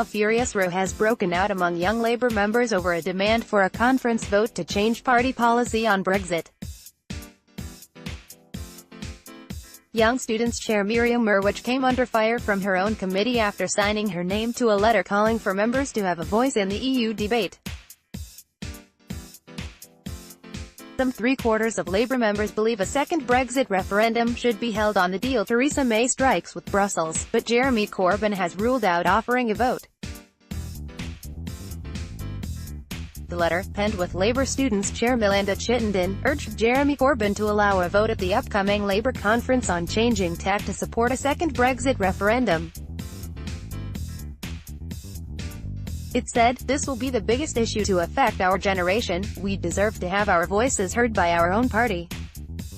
A furious row has broken out among young Labour members over a demand for a conference vote to change party policy on Brexit. Young Students Chair Miriam Mirwitch came under fire from her own committee after signing her name to a letter calling for members to have a voice in the EU debate. Some three-quarters of Labour members believe a second Brexit referendum should be held on the deal Theresa May strikes with Brussels, but Jeremy Corbyn has ruled out offering a vote. The letter, penned with Labour Students Chair Melinda Chittenden, urged Jeremy Corbyn to allow a vote at the upcoming Labour conference on changing tack to support a second Brexit referendum. It said, "This will be the biggest issue to affect our generation. We deserve to have our voices heard by our own party."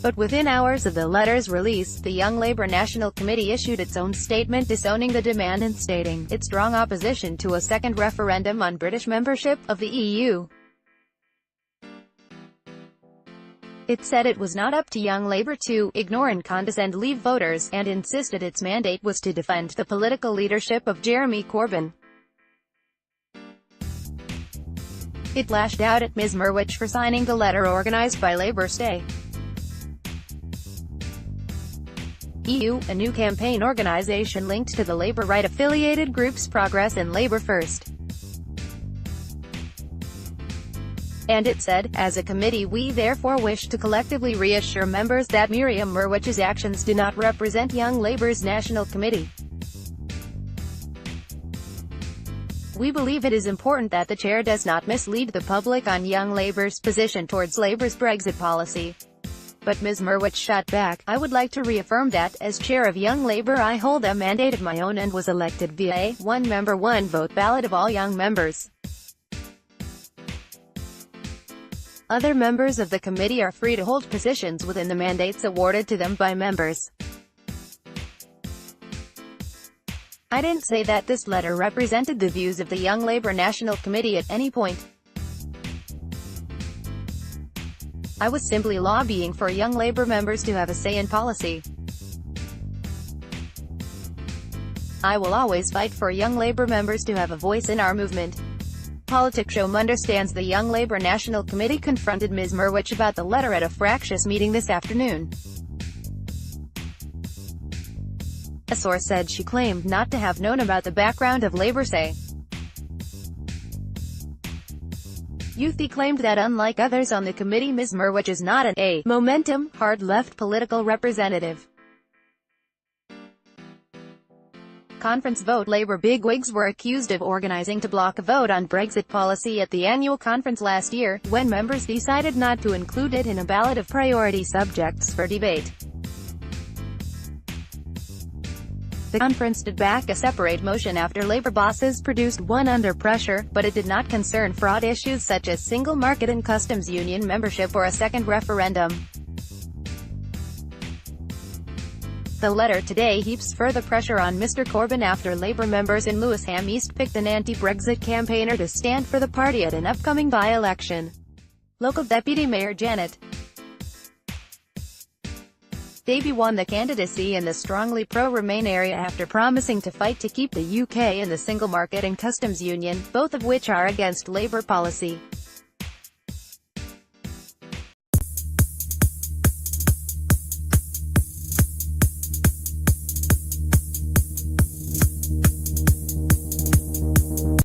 But within hours of the letter's release, the Young Labour National Committee issued its own statement disowning the demand and stating its strong opposition to a second referendum on British membership of the EU. It said it was not up to Young Labour to ignore and condescend Leave voters, and insisted its mandate was to defend the political leadership of Jeremy Corbyn. It lashed out at Ms. Mirwitch for signing the letter organised by Labour Stay EU, a new campaign organisation linked to the Labour right-affiliated groups Progress and Labour First. And it said, "As a committee we therefore wish to collectively reassure members that Miriam Mirwitch's actions do not represent Young Labour's National Committee. We believe it is important that the chair does not mislead the public on Young Labour's position towards Labour's Brexit policy." But Ms. Mirwitch shot back, "I would like to reaffirm that, as chair of Young Labour I hold a mandate of my own and was elected via a one-member one-vote ballot of all young members. Other members of the committee are free to hold positions within the mandates awarded to them by members. I didn't say that this letter represented the views of the Young Labour National Committee at any point. I was simply lobbying for Young Labour members to have a say in policy. I will always fight for Young Labour members to have a voice in our movement." Politicshow understands the Young Labour National Committee confronted Ms. Mirwitch about the letter at a fractious meeting this afternoon. A source said she claimed not to have known about the background of Labour Say. Youthie claimed that unlike others on the committee, Ms. Mirwitch is not a momentum, hard-left political representative. Conference vote. Labour bigwigs were accused of organising to block a vote on Brexit policy at the annual conference last year, when members decided not to include it in a ballot of priority subjects for debate. The conference did back a separate motion after Labour bosses produced one under pressure, but it did not concern fraud issues such as single market and customs union membership or a second referendum. The letter today heaps further pressure on Mr. Corbyn after Labour members in Lewisham East picked an anti-Brexit campaigner to stand for the party at an upcoming by-election. Local Deputy Mayor Janet Davey won the candidacy in the strongly pro-Remain area after promising to fight to keep the UK in the single market and customs union, both of which are against Labour policy.